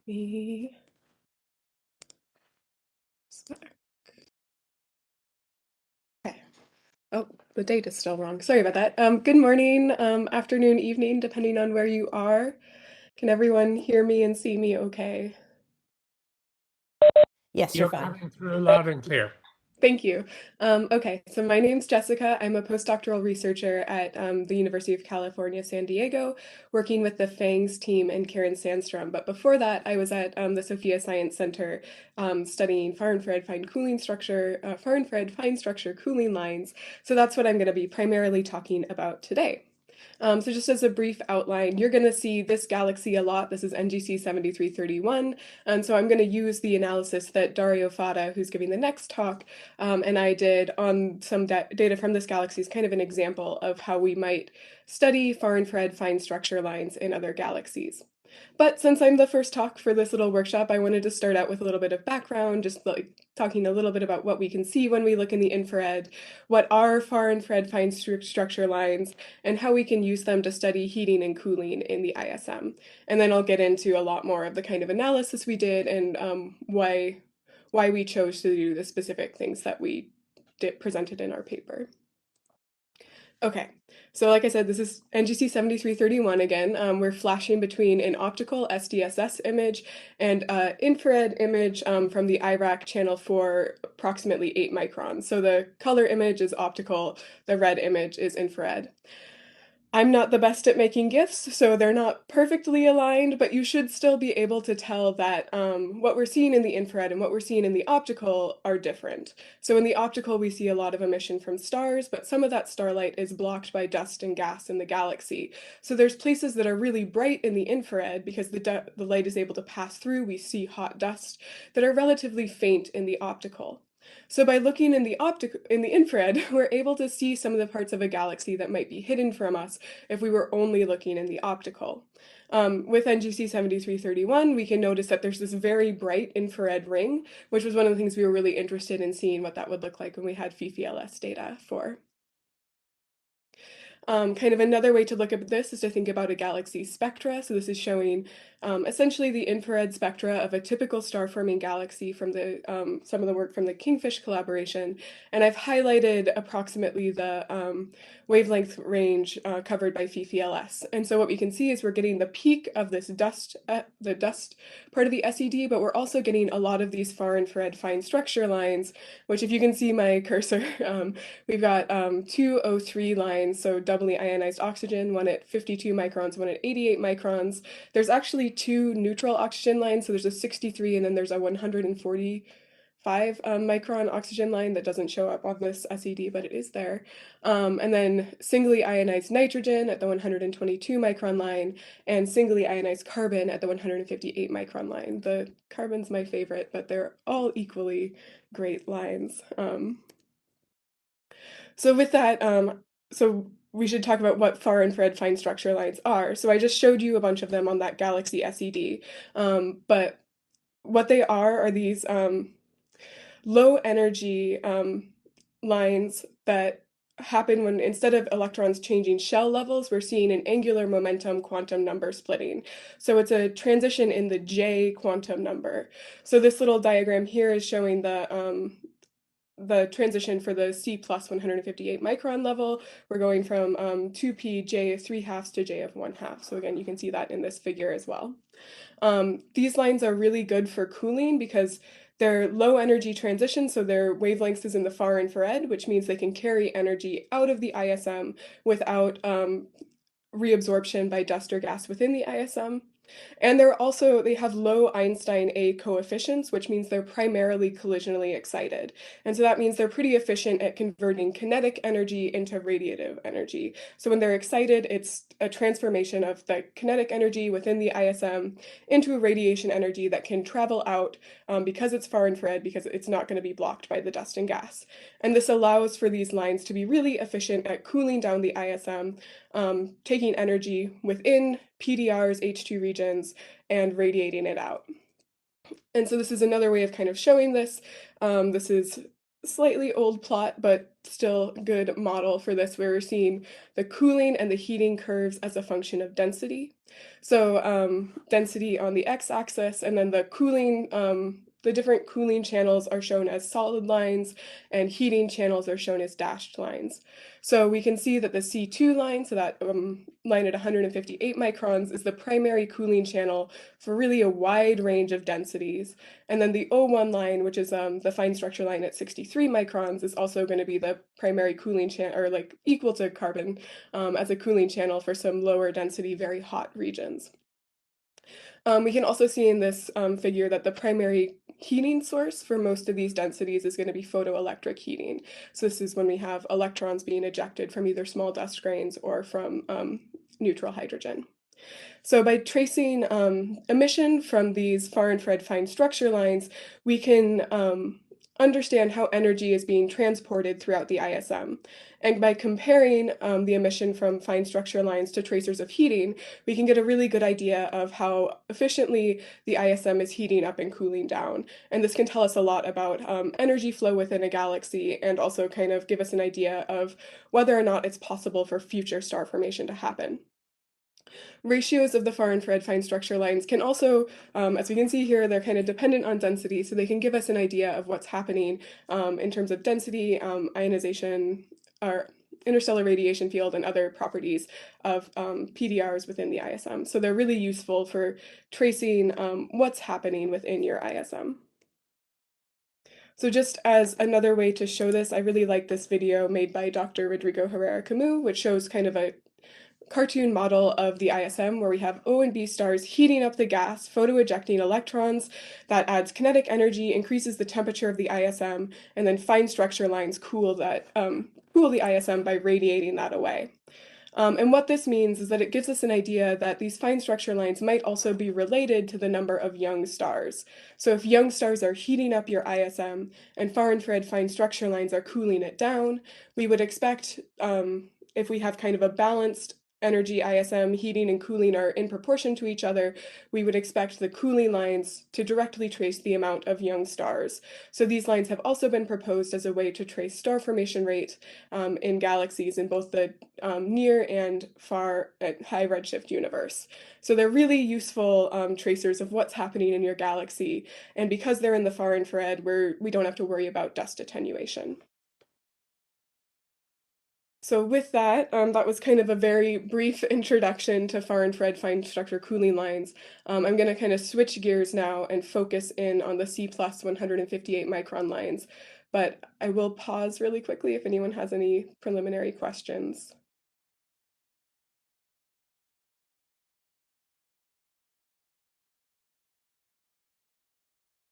me Okay. Oh, the date is still wrong. Sorry about that. Good morning, afternoon, evening, depending on where you are. Can everyone hear me and see me okay? Yes, you're fine. Coming through loud and clear. Thank you. Okay, so my name's Jessica. I'm a postdoctoral researcher at the University of California, San Diego, working with the FANGS team and Karen Sandstrom. But before that, I was at the SOFIA Science Center studying far-infrared fine structure cooling lines. So that's what I'm going to be primarily talking about today. So just as a brief outline, you're going to see this galaxy a lot. This is NGC 7331. And so I'm going to use the analysis that Dario Fata, who's giving the next talk, and I did on some data from this galaxy as kind of an example of how we might study far-infrared fine structure lines in other galaxies. But since I'm the first talk for this little workshop, I wanted to start out with a little bit of background, just like talking a little bit about what we can see when we look in the infrared, what are far-infrared fine structure lines, and how we can use them to study heating and cooling in the ISM. And then I'll get into a lot more of the kind of analysis we did and why we chose to do the specific things that we presented in our paper. Okay, so like I said, this is NGC 7331 again. We're flashing between an optical SDSS image and infrared image from the IRAC channel for approximately 8 microns. So the color image is optical, the red image is infrared. I'm not the best at making GIFs, so they're not perfectly aligned, but you should still be able to tell that what we're seeing in the infrared and what we're seeing in the optical are different. So in the optical, we see a lot of emission from stars, but some of that starlight is blocked by dust and gas in the galaxy. So there's places that are really bright in the infrared because the light is able to pass through. We see hot dust that are relatively faint in the optical. So by looking in the infrared, we're able to see some of the parts of a galaxy that might be hidden from us if we were only looking in the optical. With NGC 7331, we can notice that there's this very bright infrared ring, which was one of the things we were really interested in seeing what that would look like when we had FIR data for. Kind of another way to look at this is to think about a galaxy spectra. So this is showing essentially the infrared spectra of a typical star-forming galaxy from the some of the work from the Kingfish collaboration. And I've highlighted approximately the wavelength range covered by FIR. And so what we can see is we're getting the peak of this dust, the dust part of the SED, but we're also getting a lot of these far-infrared fine structure lines, which if you can see my cursor, we've got 2 O3 lines, so doubly ionized oxygen, one at 52 microns, one at 88 microns. There's actually 2 neutral oxygen lines, so there's a 63 and then there's a 145 micron oxygen line that doesn't show up on this SED, but it is there. And then singly ionized nitrogen at the 122 micron line, and singly ionized carbon at the 158 micron line. The carbon's my favorite, but they're all equally great lines. So with that, so we should talk about what far-infrared fine structure lines are. So I just showed you a bunch of them on that Galaxy SED, but what they are these low-energy lines that happen when instead of electrons changing shell levels, we're seeing an angular momentum quantum number splitting. So it's a transition in the J quantum number. So this little diagram here is showing the transition for the C plus 158 micron level. We're going from 2p J of 3/2 to J of 1/2. So again, you can see that in this figure as well. These lines are really good for cooling because they're low energy transition, so their wavelengths is in the far infrared, which means they can carry energy out of the ISM without reabsorption by dust or gas within the ISM. And they have low Einstein A coefficients, which means they're primarily collisionally excited. And so that means they're pretty efficient at converting kinetic energy into radiative energy. So when they're excited, it's a transformation of the kinetic energy within the ISM into a radiation energy that can travel out because it's far infrared, because it's not going to be blocked by the dust and gas. And this allows for these lines to be really efficient at cooling down the ISM, taking energy within PDR's H2 regions and radiating it out. And so this is another way of kind of showing this. This is slightly old plot, but still good model for this, where we're seeing the cooling and the heating curves as a function of density. So density on the x-axis, and then the cooling, the different cooling channels are shown as solid lines, and heating channels are shown as dashed lines. So we can see that the C2 line, so that line at 158 microns, is the primary cooling channel for really a wide range of densities. And then the O1 line, which is the fine structure line at 63 microns, is also going to be the primary cooling channel, or like equal to carbon, as a cooling channel for some lower density, very hot regions. We can also see in this figure that the primary heating source for most of these densities is going to be photoelectric heating. So this is when we have electrons being ejected from either small dust grains or from neutral hydrogen. So by tracing emission from these far-infrared fine structure lines, we can understand how energy is being transported throughout the ISM. And by comparing the emission from fine structure lines to tracers of heating, we can get a really good idea of how efficiently the ISM is heating up and cooling down. And this can tell us a lot about energy flow within a galaxy, and also kind of give us an idea of whether or not it's possible for future star formation to happen. Ratios of the far infrared fine structure lines can also, as we can see here, they're kind of dependent on density, so they can give us an idea of what's happening in terms of density, ionization, or interstellar radiation field, and other properties of PDRs within the ISM. So they're really useful for tracing what's happening within your ISM. So just as another way to show this, I really like this video made by Dr. Rodrigo Herrera Camus, which shows kind of a cartoon model of the ISM where we have O and B stars heating up the gas, photoejecting electrons. That adds kinetic energy, increases the temperature of the ISM, and then fine structure lines cool the ISM by radiating that away. And what this means is that it gives us an idea that these fine structure lines might also be related to the number of young stars. So if young stars are heating up your ISM and far infrared fine structure lines are cooling it down, we would expect, if we have kind of a balanced energy ISM, heating and cooling are in proportion to each other, we would expect the cooling lines to directly trace the amount of young stars. So these lines have also been proposed as a way to trace star formation rate in galaxies in both the near and far at high redshift universe. So they're really useful tracers of what's happening in your galaxy, and because they're in the far infrared, we don't have to worry about dust attenuation. So with that, that was kind of a very brief introduction to far infrared fine structure cooling lines. I'm going to kind of switch gears now and focus in on the C plus 158 micron lines, but I will pause really quickly if anyone has any preliminary questions.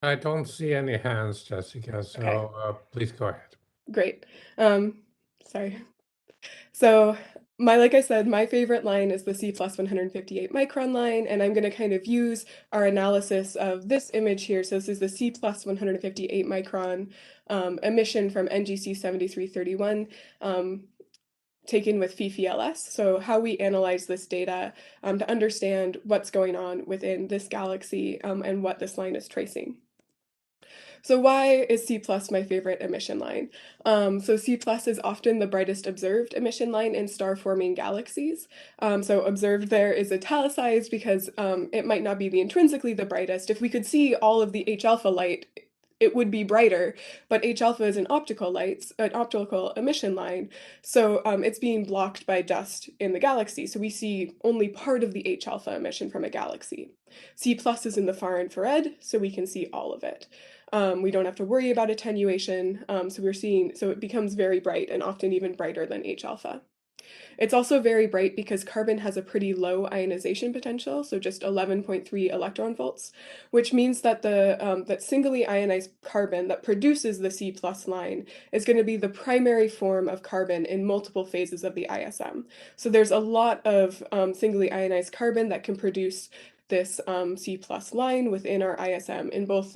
I don't see any hands, Jessica, Okay, so please go ahead. great. Sorry. So like I said, my favorite line is the C plus 158 micron line, and I'm going to kind of use our analysis of this image here. So this is the C plus 158 micron emission from NGC 7331, taken with FIFI-LS. So how we analyze this data to understand what's going on within this galaxy and what this line is tracing. So why is C plus my favorite emission line? So C plus is often the brightest observed emission line in star-forming galaxies. So observed there is italicized because it might not be intrinsically the brightest. If we could see all of the H alpha light, it would be brighter, but H alpha is an optical emission line, so it's being blocked by dust in the galaxy, so we see only part of the H alpha emission from a galaxy. C plus is in the far infrared, so we can see all of it. We don't have to worry about attenuation, so it becomes very bright and often even brighter than H alpha. It's also very bright because carbon has a pretty low ionization potential, so just 11.3 electron volts, which means that that singly ionized carbon that produces the C plus line is going to be the primary form of carbon in multiple phases of the ISM. So there's a lot of singly ionized carbon that can produce this C plus line within our ISM in both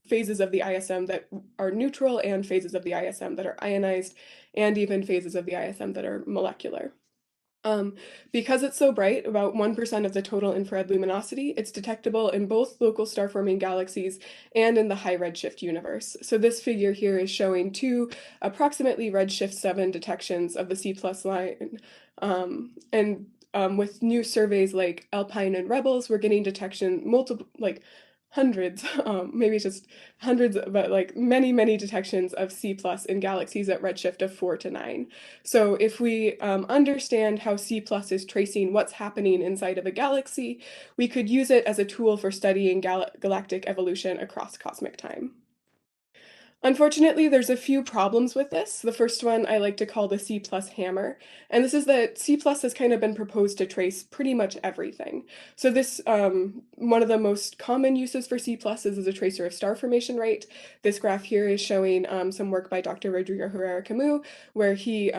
phases of the ISM that are neutral and phases of the ISM that are ionized, and even phases of the ISM that are molecular. Um, because it's so bright, about 1% of the total infrared luminosity, it's detectable in both local star-forming galaxies and in the high redshift universe. So this figure here is showing two approximately redshift 7 detections of the C plus line. With new surveys like Alpine and Rebels, we're getting detection multiple, like hundreds, maybe just hundreds, but like many, many detections of C plus in galaxies at redshift of 4 to 9. So if we understand how C plus is tracing what's happening inside of a galaxy, we could use it as a tool for studying galactic evolution across cosmic time. Unfortunately, there's a few problems with this. The first one I like to call the C plus hammer, and this is that C plus has kind of been proposed to trace pretty much everything. So this, one of the most common uses for C plus is as a tracer of star formation rate. This graph here is showing some work by Dr. Rodrigo Herrera-Camus, where he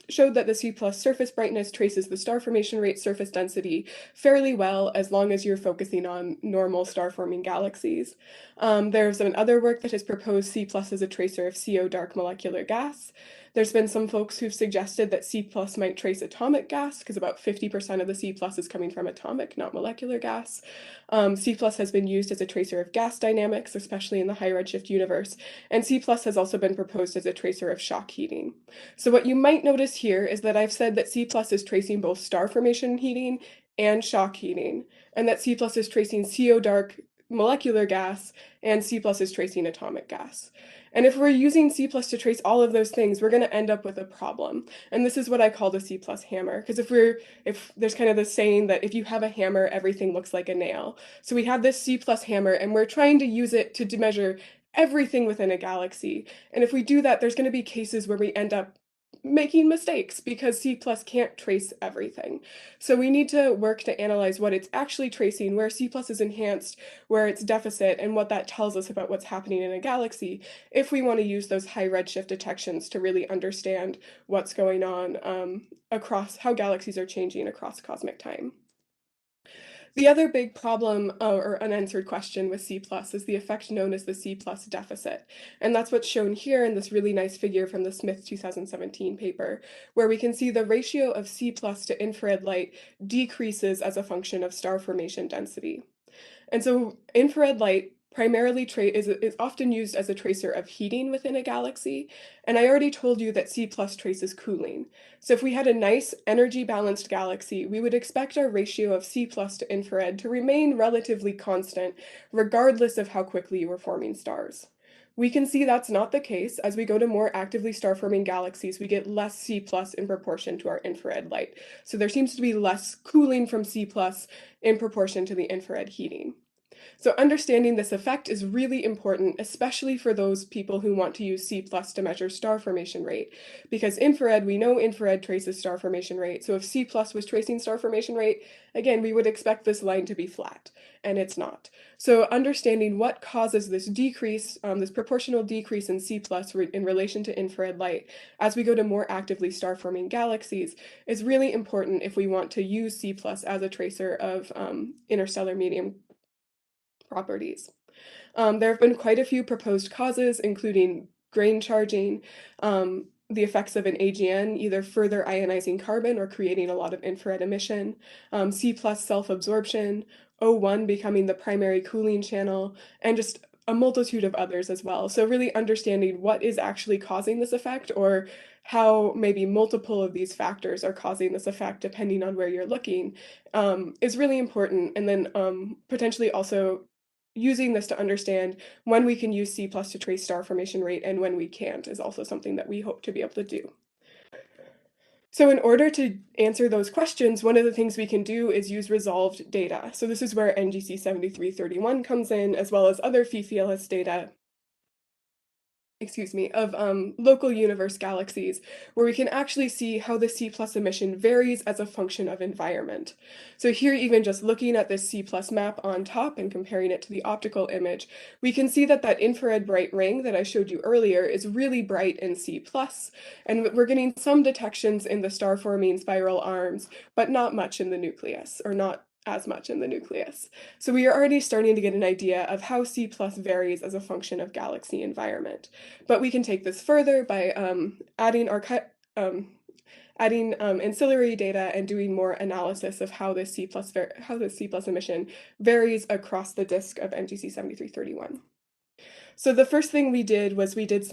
showed that the C plus surface brightness traces the star formation rate surface density fairly well as long as you're focusing on normal star-forming galaxies. There's been other work that has proposed C plus as a tracer of CO dark molecular gas. There's been some folks who've suggested that C plus might trace atomic gas, because about 50% of the C plus is coming from atomic, not molecular gas. C plus has been used as a tracer of gas dynamics, especially in the high redshift universe, and C plus has also been proposed as a tracer of shock heating. So what you might notice here is that I've said that C plus is tracing both star formation heating and shock heating, and that C plus is tracing CO dark molecular gas, and C plus is tracing atomic gas. And if we're using C plus to trace all of those things, we're going to end up with a problem. And this is what I call the C plus hammer, because if there's kind of this saying that if you have a hammer, everything looks like a nail. So we have this C plus hammer, and we're trying to use it to measure everything within a galaxy. And if we do that, there's going to be cases where we end up making mistakes because C plus can't trace everything. So we need to work to analyze what it's actually tracing, where C plus is enhanced, where it's deficit, and what that tells us about what's happening in a galaxy if we want to use those high redshift detections to really understand what's going on across how galaxies are changing across cosmic time. The other big problem or unanswered question with C plus is the effect known as the C plus deficit. And that's what's shown here in this really nice figure from the Smith 2017 paper, where we can see the ratio of C plus to infrared light decreases as a function of star formation density. And so infrared light primarily is often used as a tracer of heating within a galaxy. And I already told you that C plus traces cooling. So if we had a nice energy balanced galaxy, we would expect our ratio of C plus to infrared to remain relatively constant, regardless of how quickly you were forming stars. We can see that's not the case. As we go to more actively star-forming galaxies, we get less C plus in proportion to our infrared light. So there seems to be less cooling from C plus in proportion to the infrared heating. So understanding this effect is really important, especially for those people who want to use C plus to measure star formation rate, because infrared, we know infrared traces star formation rate. So if C plus was tracing star formation rate, again, we would expect this line to be flat, and it's not. So understanding what causes this decrease, this proportional decrease in C plus in relation to infrared light as we go to more actively star forming galaxies is really important if we want to use C plus as a tracer of interstellar medium properties. There have been quite a few proposed causes, including grain charging, the effects of an AGN, either further ionizing carbon or creating a lot of infrared emission, C plus self-absorption, O1 becoming the primary cooling channel, and just a multitude of others as well. So really understanding what is actually causing this effect, or how maybe multiple of these factors are causing this effect depending on where you're looking, is really important. And then potentially also using this to understand when we can use C plus to trace star formation rate and when we can't is also something that we hope to be able to do. So in order to answer those questions, one of the things we can do is use resolved data. So this is where NGC 7331 comes in, as well as other FIFILS data of local universe galaxies, where we can actually see how the C plus emission varies as a function of environment. So here, even just looking at this C plus map on top and comparing it to the optical image, we can see that that infrared bright ring that I showed you earlier is really bright in C plus, and we're getting some detections in the star-forming spiral arms, but not much in the nucleus, or not as much in the nucleus. So we are already starting to get an idea of how C plus varies as a function of galaxy environment. But we can take this further by adding adding ancillary data and doing more analysis of how this C plus emission varies across the disk of NGC 7331. So the first thing we did was we took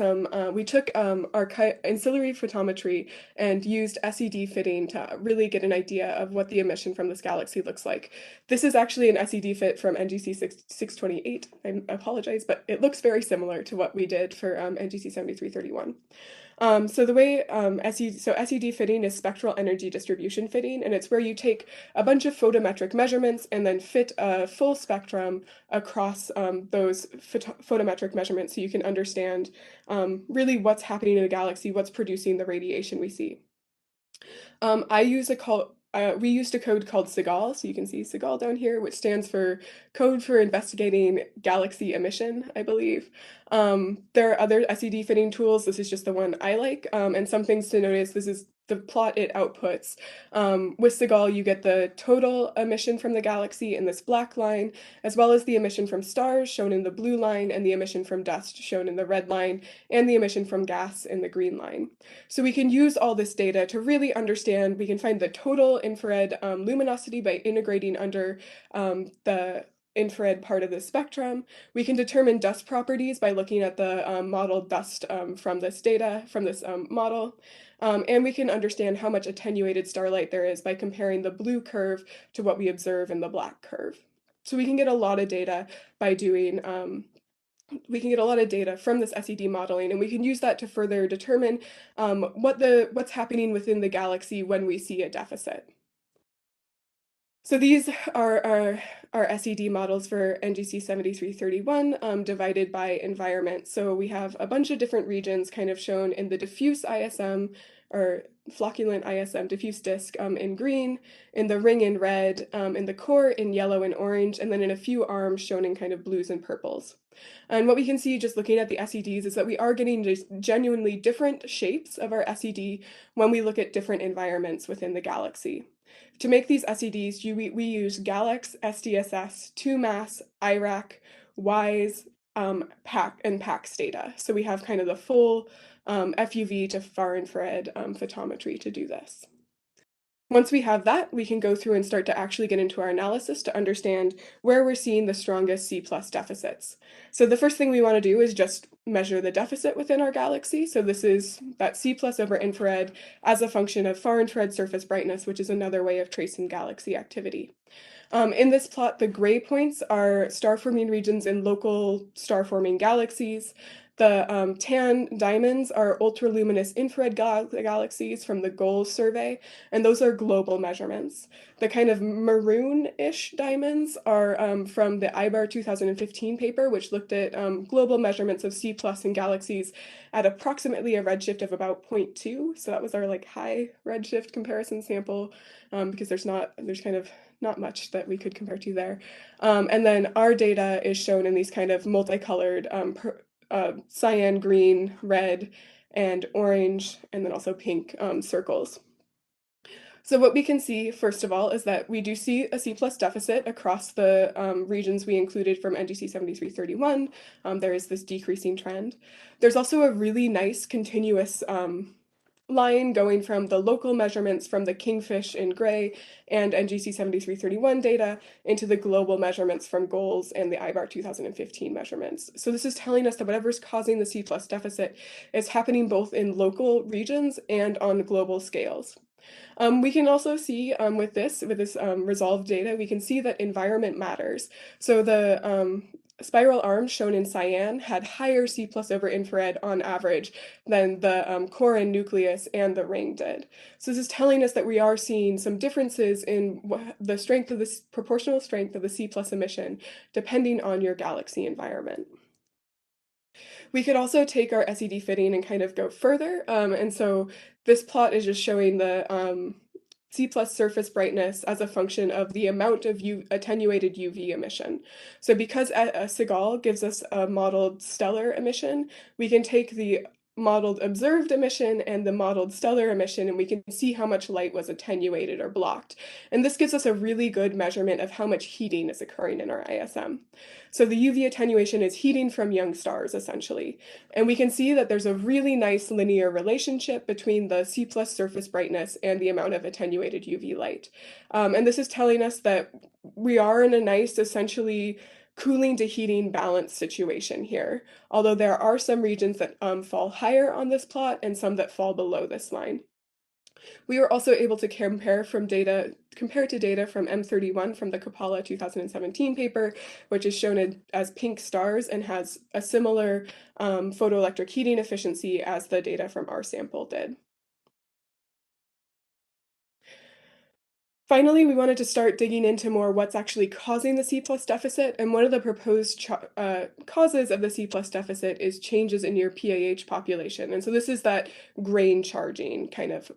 our ancillary photometry and used SED fitting to really get an idea of what the emission from this galaxy looks like. This is actually an SED fit from NGC 628. I apologize, but it looks very similar to what we did for NGC 7331. So the way SED fitting is spectral energy distribution fitting, and it's where you take a bunch of photometric measurements and then fit a full spectrum across those photometric measurements so you can understand really what's happening in a galaxy, what's producing the radiation we see. We used a code called SIGAL, so you can see SIGAL down here, which stands for Code for Investigating Galaxy Emission, I believe. There are other SED fitting tools. This is just the one I like. And some things to notice, this is the plot it outputs. With SIGAL, you get the total emission from the galaxy in this black line, as well as the emission from stars shown in the blue line, and the emission from dust shown in the red line, and the emission from gas in the green line. So we can use all this data to really understand, we can find the total infrared luminosity by integrating under the infrared part of the spectrum. We can determine dust properties by looking at the modeled dust from this data, from this model. And we can understand how much attenuated starlight there is by comparing the blue curve to what we observe in the black curve. So we can get a lot of data by doing we can get a lot of data from this SED modeling, and we can use that to further determine what's happening within the galaxy when we see a deficit. So these are our SED models for NGC 7331 divided by environment. So we have a bunch of different regions kind of shown in the diffuse ISM or flocculent ISM diffuse disk in green, in the ring in red, in the core in yellow and orange, and then in a few arms shown in kind of blues and purples. And what we can see just looking at the SEDs is that we are getting just genuinely different shapes of our SED when we look at different environments within the galaxy. To make these SEDs, we use Galax, SDSS, 2MASS, IRAC, WISE, PAC, and PAX data. So we have kind of the full FUV to far infrared photometry to do this. Once we have that, we can go through and start to actually get into our analysis to understand where we're seeing the strongest C+ deficits. So the first thing we want to do is just measure the deficit within our galaxy. So this is that C+ over infrared as a function of far infrared surface brightness, which is another way of tracing galaxy activity. In this plot, the gray points are star-forming regions in local star-forming galaxies. The tan diamonds are ultraluminous infrared galaxies from the GOAL survey, and those are global measurements. The kind of maroon-ish diamonds are from the IBAR 2015 paper, which looked at global measurements of C+ in galaxies at approximately a redshift of about 0.2. So that was our like high redshift comparison sample, because there's kind of not much that we could compare to there. And then our data is shown in these kind of multicolored cyan, green, red, and orange, and then also pink circles. So what we can see, first of all, is that we do see a C+ deficit across the regions we included from NGC 7331. There is this decreasing trend. There's also a really nice continuous line going from the local measurements from the Kingfish in gray and NGC 7331 data into the global measurements from GOALS and the IBAR 2015 measurements. So this is telling us that whatever's causing the C+ deficit is happening both in local regions and on global scales. We can also see with this resolved data, we can see that environment matters. So the spiral arms shown in cyan had higher C+ over infrared on average than the core and nucleus and the ring did. So this is telling us that we are seeing some differences in the strength of this proportional strength of the C+ emission depending on your galaxy environment. We could also take our SED fitting and kind of go further. And so this plot is just showing the C+ surface brightness as a function of the amount of attenuated UV emission. So because SIGAL gives us a modeled stellar emission, we can take the modeled observed emission and the modeled stellar emission, and we can see how much light was attenuated or blocked. And this gives us a really good measurement of how much heating is occurring in our ISM. So the UV attenuation is heating from young stars, essentially. And we can see that there's a really nice linear relationship between the C plus surface brightness and the amount of attenuated UV light. And this is telling us that we are in a nice, essentially, cooling to heating balance situation here, although there are some regions that fall higher on this plot and some that fall below this line. We were also able to compare to data from M31 from the Kapala 2017 paper, which is shown as pink stars and has a similar photoelectric heating efficiency as the data from our sample did. Finally, we wanted to start digging into more what's actually causing the C plus deficit, and one of the proposed causes of the C plus deficit is changes in your PAH population. And so this is that grain charging kind of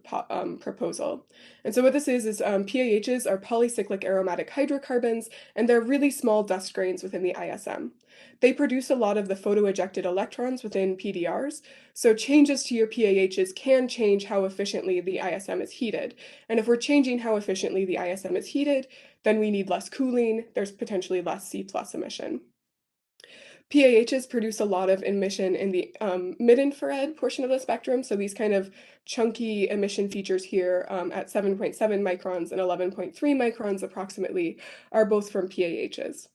proposal. And so what this is PAHs are polycyclic aromatic hydrocarbons, and they're really small dust grains within the ISM. They produce a lot of the photoejected electrons within PDRs, so changes to your PAHs can change how efficiently the ISM is heated. And if we're changing how efficiently the ISM is heated, then we need less cooling, there's potentially less C plus emission. PAHs produce a lot of emission in the mid-infrared portion of the spectrum, so these kind of chunky emission features here at 7.7 microns and 11.3 microns approximately are both from PAHs.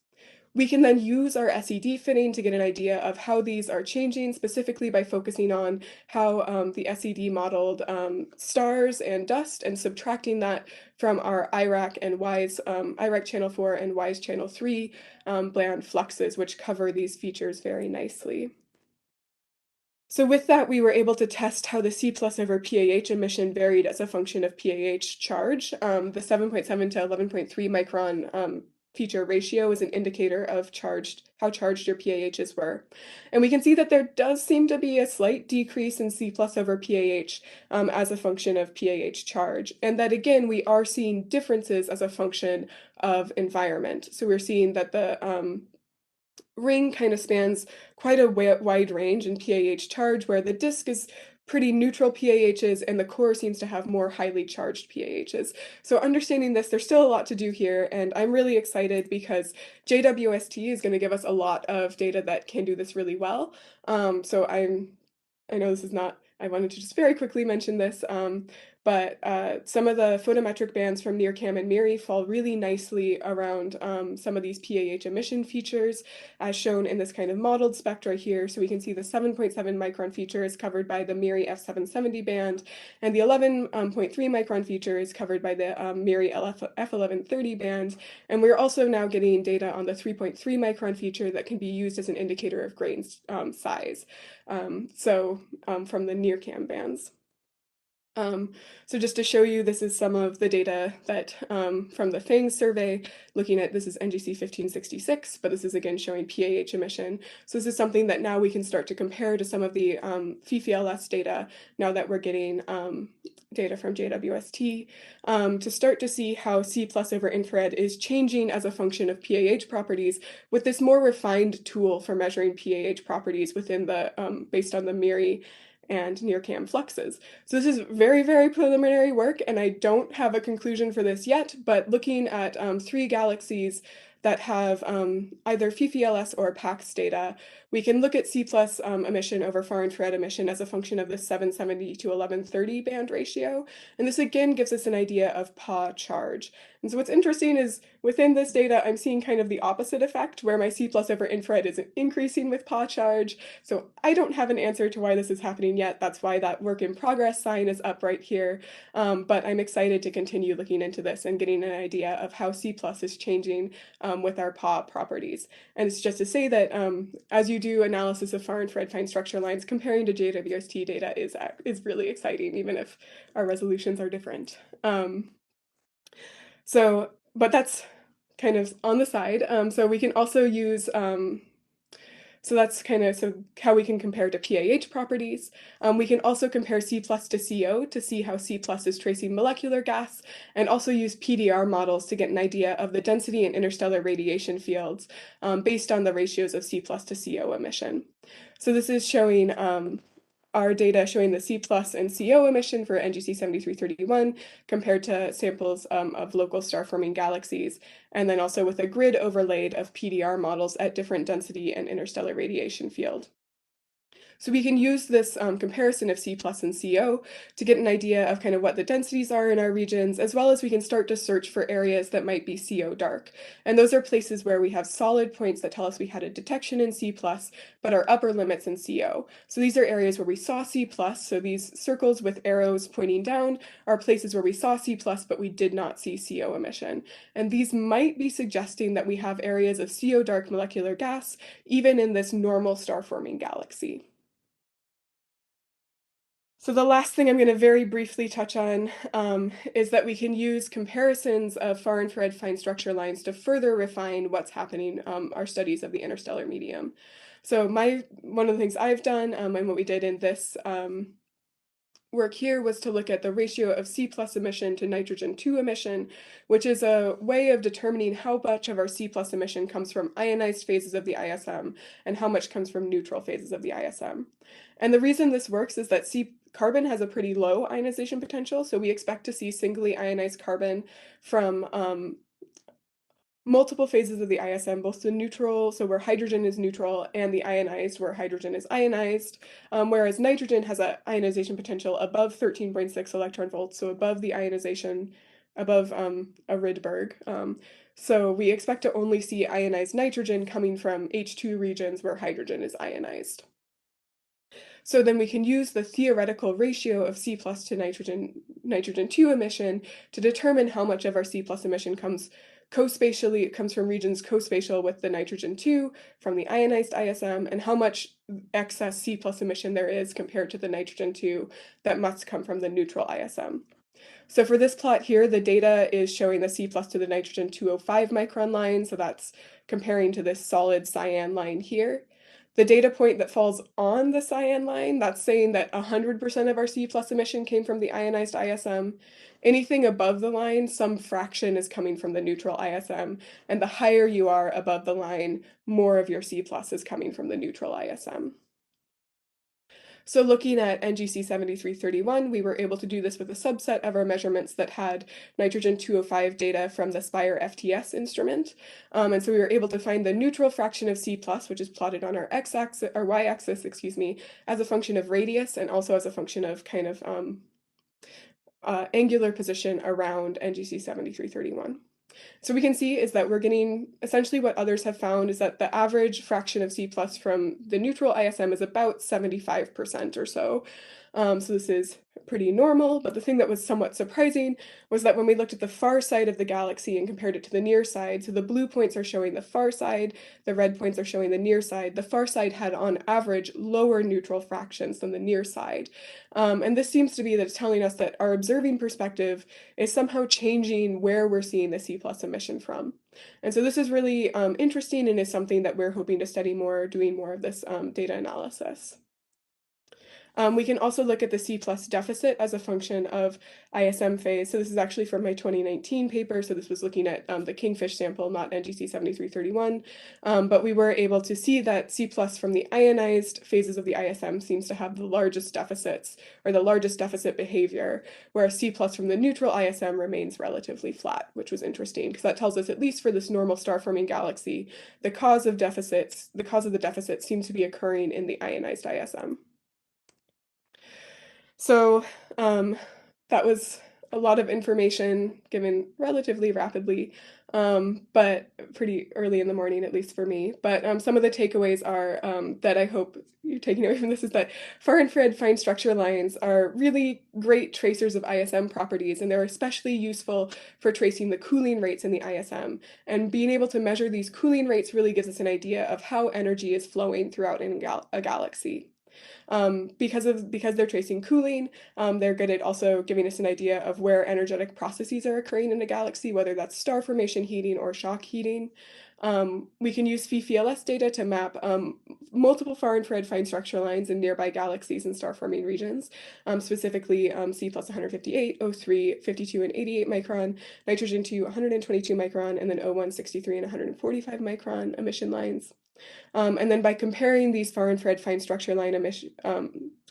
We can then use our SED fitting to get an idea of how these are changing, specifically by focusing on how the SED modeled stars and dust and subtracting that from our IRAC and WISE, IRAC channel 4 and WISE channel 3 band fluxes, which cover these features very nicely. So with that, we were able to test how the C plus over PAH emission varied as a function of PAH charge. The 7.7 to 11.3 micron feature ratio is an indicator of how charged your PAHs were. And we can see that there does seem to be a slight decrease in C plus over PAH as a function of PAH charge. And that again, we are seeing differences as a function of environment. So we're seeing that the ring kind of spans quite a wide range in PAH charge, where the disk is pretty neutral PAHs and the core seems to have more highly charged PAHs. So understanding this, there's still a lot to do here, and I'm really excited because JWST is going to give us a lot of data that can do this really well. So I know this is not, I wanted to just very quickly mention this, but some of the photometric bands from NIRCam and MIRI fall really nicely around some of these PAH emission features, as shown in this kind of modeled spectra here. So we can see the 7.7 micron feature is covered by the MIRI F770 band, and the 11.3 micron feature is covered by the MIRI F1130 band. And we're also now getting data on the 3.3 micron feature that can be used as an indicator of grain size. From the NIRCam bands. So just to show you, this is some of the data that from the FANGS survey, looking at, this is NGC 1566, but this is again showing PAH emission. So this is something that now we can start to compare to some of the FIFLS data, now that we're getting data from JWST, to start to see how C plus over infrared is changing as a function of PAH properties with this more refined tool for measuring PAH properties within the, based on the MIRI and NIRCam fluxes. So this is very, very preliminary work, and I don't have a conclusion for this yet, but looking at 3 galaxies that have either FIFLS or PAX data, we can look at C plus emission over far infrared emission as a function of the 770 to 1130 band ratio. And this again gives us an idea of PAH charge. And so what's interesting is within this data, I'm seeing kind of the opposite effect, where my C plus over infrared is increasing with PAH charge. So I don't have an answer to why this is happening yet. That's why that work in progress sign is up right here. But I'm excited to continue looking into this and getting an idea of how C plus is changing with our PAH properties. And it's just to say that as you do analysis of far infrared fine structure lines, comparing to JWST data is really exciting, even if our resolutions are different. But that's kind of on the side. So we can also use, so that's kind of how we can compare to PAH properties. We can also compare C plus to CO to see how C plus is tracing molecular gas, and also use PDR models to get an idea of the density and interstellar radiation fields based on the ratios of C plus to CO emission. So this is showing our data showing the C plus and CO emission for NGC 7331 compared to samples of local star-forming galaxies, and then also with a grid overlaid of PDR models at different density and interstellar radiation field. So we can use this comparison of C plus and CO to get an idea of kind of what the densities are in our regions, as well as we can start to search for areas that might be CO dark. And those are places where we have solid points that tell us we had a detection in C plus, but our upper limits in CO. So these are areas where we saw C plus, so these circles with arrows pointing down are places where we saw C plus, but we did not see CO emission. And these might be suggesting that we have areas of CO dark molecular gas, even in this normal star-forming galaxy. So the last thing I'm going to very briefly touch on is that we can use comparisons of far-infrared fine structure lines to further refine what's happening, our studies of the interstellar medium. So one of the things I've done and what we did in this work here was to look at the ratio of C plus emission to nitrogen 2 emission, which is a way of determining how much of our C plus emission comes from ionized phases of the ISM and how much comes from neutral phases of the ISM. And the reason this works is that carbon has a pretty low ionization potential, so we expect to see singly ionized carbon from multiple phases of the ISM, both the neutral, so where hydrogen is neutral, and the ionized, where hydrogen is ionized, whereas nitrogen has an ionization potential above 13.6 electron volts, so above the ionization, above a Rydberg. So we expect to only see ionized nitrogen coming from H2 regions where hydrogen is ionized. So then we can use the theoretical ratio of C plus to nitrogen 2 emission to determine how much of our C plus emission comes co-spatially, it comes from regions co-spatial with the nitrogen 2 from the ionized ISM, and how much excess C plus emission there is compared to the nitrogen 2 that must come from the neutral ISM. So for this plot here, the data is showing the C plus to the nitrogen 205 micron line, so that's comparing to this solid cyan line here. The data point that falls on the cyan line, that's saying that 100% of our C plus emission came from the ionized ISM. Anything above the line, some fraction is coming from the neutral ISM, and the higher you are above the line, more of your C plus is coming from the neutral ISM. So looking at NGC 7331, we were able to do this with a subset of our measurements that had nitrogen 205 data from the SPIRE FTS instrument. And so we were able to find the neutral fraction of C+, which is plotted on our x-axis, or y-axis, excuse me, as a function of radius and also as a function of kind of angular position around NGC 7331. So we can see is that we're getting essentially what others have found is that the average fraction of C plus from the neutral ISM is about 75% or so. So this is pretty normal, but the thing that was somewhat surprising was that when we looked at the far side of the galaxy and compared it to the near side, so the blue points are showing the far side, the red points are showing the near side, the far side had on average lower neutral fractions than the near side. And this seems to be that it's telling us that our observing perspective is somehow changing where we're seeing the C plus emission from. And so this is really interesting and is something that we're hoping to study more, doing more of this data analysis. We can also look at the C plus deficit as a function of ISM phase. So this is actually from my 2019 paper. So this was looking at the Kingfish sample, not NGC 7331. But we were able to see that C plus from the ionized phases of the ISM seems to have the largest deficits, or the largest deficit behavior, whereas C plus from the neutral ISM remains relatively flat, which was interesting because that tells us, at least for this normal star-forming galaxy, the cause of the deficit seems to be occurring in the ionized ISM. So that was a lot of information given relatively rapidly, but pretty early in the morning, at least for me. But some of the takeaways are that I hope you're taking away from this is that far-infrared fine structure lines are really great tracers of ISM properties, and they're especially useful for tracing the cooling rates in the ISM. And being able to measure these cooling rates really gives us an idea of how energy is flowing throughout a galaxy. Because they're tracing cooling, they're good at also giving us an idea of where energetic processes are occurring in a galaxy, whether that's star formation heating or shock heating. We can use FIFLS data to map multiple far-infrared fine structure lines in nearby galaxies and star-forming regions, specifically C plus 158, O3, 52, and 88 micron, nitrogen 2, 122 micron, and then O1, 63, and 145 micron emission lines. And then by comparing these far infrared fine structure line emission,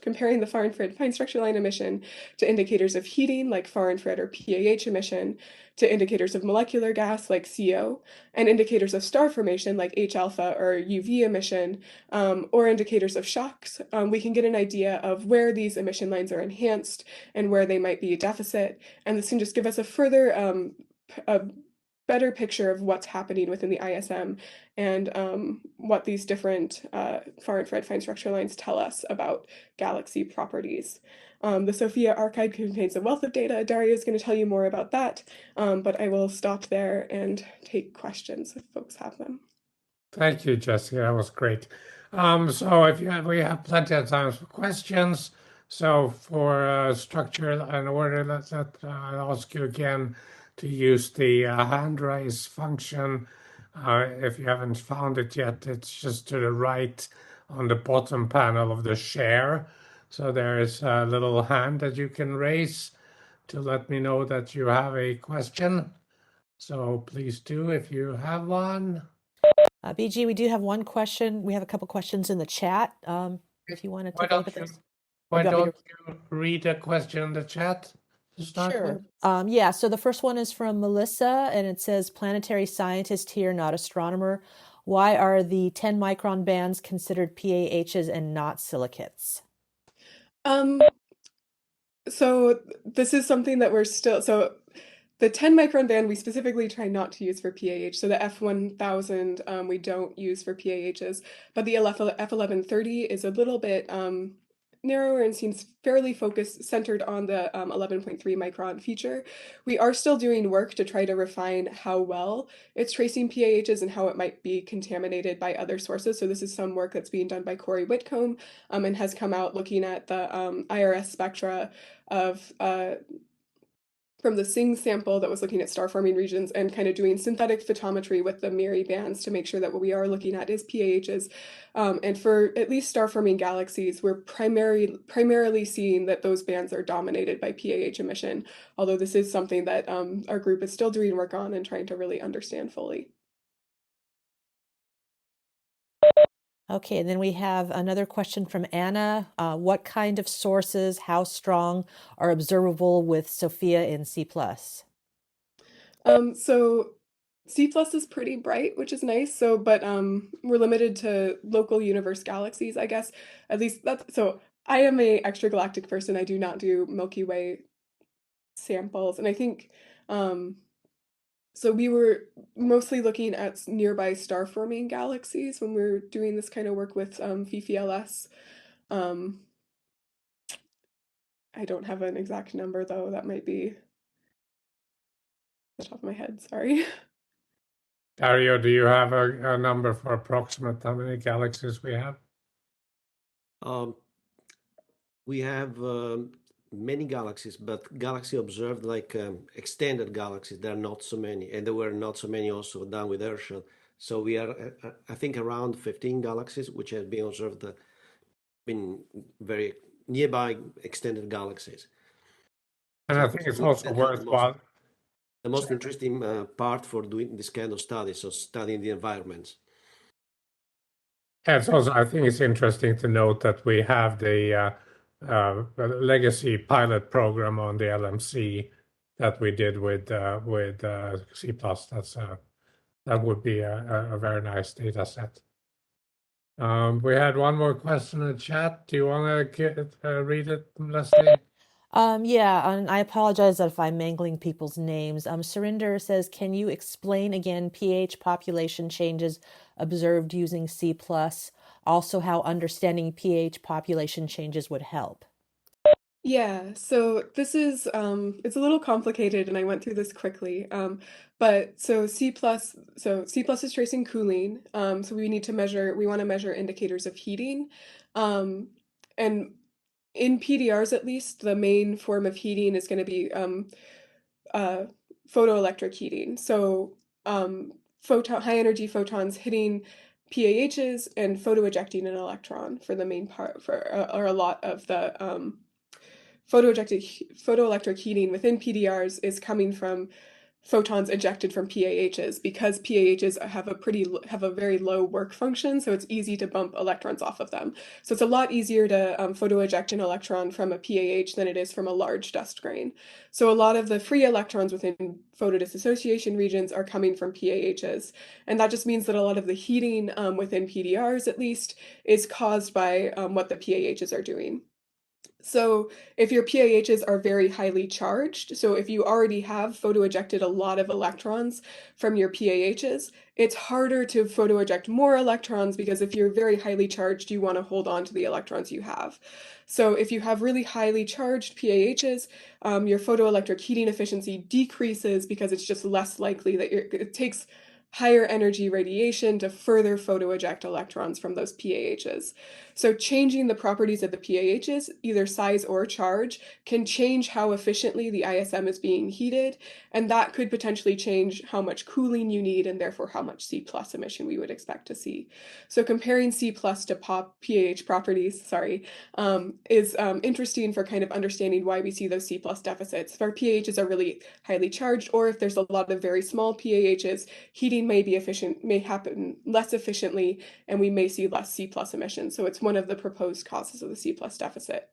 comparing the far infrared fine structure line emission to indicators of heating like far infrared or PAH emission, to indicators of molecular gas like CO, and indicators of star formation like H alpha or UV emission, or indicators of shocks, we can get an idea of where these emission lines are enhanced and where they might be a deficit. And this can just give us a further, a better picture of what's happening within the ISM and what these different far infrared fine structure lines tell us about galaxy properties. The SOFIA archive contains a wealth of data. Dario is going to tell you more about that, but I will stop there and take questions if folks have them. Thank you, Jessica. That was great. So if you have, we have plenty of time for questions. So for structure and order, I'll ask you again to use the hand raise function. If you haven't found it yet, it's just to the right on the bottom panel of the share. So there is a little hand that you can raise to let me know that you have a question. So please do if you have one. BG, we do have one question. We have a couple questions in the chat. If you want to Why take a look don't at you those. why Or do you want me don't you read a question in the chat to start Sure. with? Yeah, so the first one is from Melissa, and it says, planetary scientist here, not astronomer. Why are the 10 micron bands considered PAHs and not silicates? So this is something that we're still, so the 10 micron band we specifically try not to use for PAH. So the F1000 we don't use for PAHs, but the F1130 is a little bit narrower and seems fairly focused, centered on the 11.3 micron feature. We are still doing work to try to refine how well it's tracing PAHs and how it might be contaminated by other sources. So this is some work that's being done by Corey Whitcomb and has come out looking at the IRS spectra of from the SING sample that was looking at star forming regions and kind of doing synthetic photometry with the MIRI bands to make sure that what we are looking at is PAHs. And for at least star forming galaxies, we're primarily seeing that those bands are dominated by PAH emission, although this is something that our group is still doing work on and trying to really understand fully. Okay, and then we have another question from Anna. What kind of sources, how strong, are observable with SOFIA in C++? So C plus is pretty bright, which is nice. So, but we're limited to local universe galaxies, I guess. At least that's so. I am a extragalactic person. I do not do Milky Way samples, and I think so we were mostly looking at nearby star forming galaxies when we were doing this kind of work with FIFI-LS. I don't have an exact number though. That might be the top of my head. Sorry. Dario, do you have a number for approximate how many galaxies we have? We have many galaxies, but galaxy observed like extended galaxies, there are not so many, and there were not so many also done with Herschel. So we are, I think, around 15 galaxies which have been observed in very nearby extended galaxies. And I think it's also worthwhile. The most interesting part for doing this kind of study, so studying the environments. Yeah, it's also, I think it's interesting to note that we have the legacy pilot program on the LMC that we did with C++. That would be a very nice data set. We had one more question in the chat. Do you want to read it, Leslie? Yeah, and I apologize if I'm mangling people's names. Surinder says, can you explain again PAH population changes observed using C++? Also, how understanding PAH population changes would help. Yeah, so this is it's a little complicated and I went through this quickly. But so C+, is tracing cooling. So we want to measure indicators of heating. And in PDRs at least, the main form of heating is going to be photoelectric heating. So high energy photons hitting PAHs and photoejecting an electron for the main part or a lot of the photoelectric heating within PDRs is coming from photons ejected from PAHs because PAHs have a very low work function, so it's easy to bump electrons off of them. So it's a lot easier to photo eject an electron from a PAH than it is from a large dust grain. So a lot of the free electrons within photodissociation regions are coming from PAHs, and that just means that a lot of the heating within PDRs, at least, is caused by what the PAHs are doing. So if your PAHs are very highly charged, so if you already have photoejected a lot of electrons from your PAHs, it's harder to photoeject more electrons because if you're very highly charged, you want to hold on to the electrons you have. So if you have really highly charged PAHs, your photoelectric heating efficiency decreases because it's just less likely that it takes higher energy radiation to further photoeject electrons from those PAHs. So changing the properties of the PAHs, either size or charge, can change how efficiently the ISM is being heated, and that could potentially change how much cooling you need and therefore how much C plus emission we would expect to see. So comparing C plus to PAH properties, is interesting for kind of understanding why we see those C plus deficits. If our PAHs are really highly charged, or if there's a lot of very small PAHs, heating may happen less efficiently, and we may see less C plus emissions. So it's one of the proposed causes of the C plus deficit.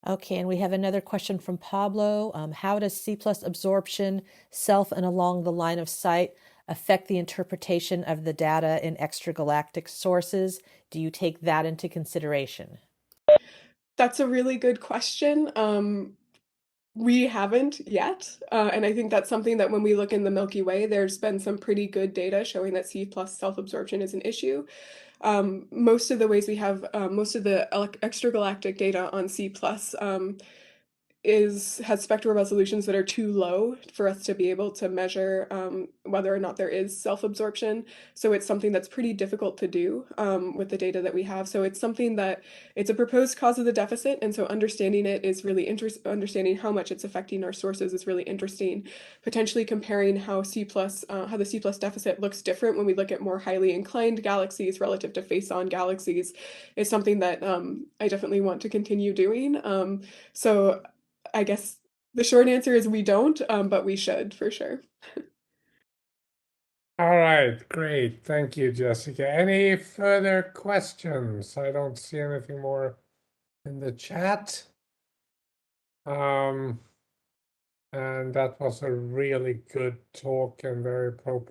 Okay, and we have another question from Pablo. How does C plus absorption, self and along the line of sight, affect the interpretation of the data in extragalactic sources? Do you take that into consideration? That's a really good question. We haven't yet, and I think that's something that when we look in the Milky Way, there's been some pretty good data showing that C plus self-absorption is an issue. Most of the ways we have, most of the extragalactic data on C plus has spectral resolutions that are too low for us to be able to measure whether or not there is self-absorption. So it's something that's pretty difficult to do with the data that we have. So it's something that it's a proposed cause of the deficit, and so understanding it is really interesting. Understanding how much it's affecting our sources is really interesting. Potentially comparing how the C plus deficit looks different when we look at more highly inclined galaxies relative to face-on galaxies is something that I definitely want to continue doing. So I guess the short answer is we don't, but we should for sure. All right, great. Thank you, Jessica. Any further questions? I don't see anything more in the chat. And that was a really good talk and very appropriate.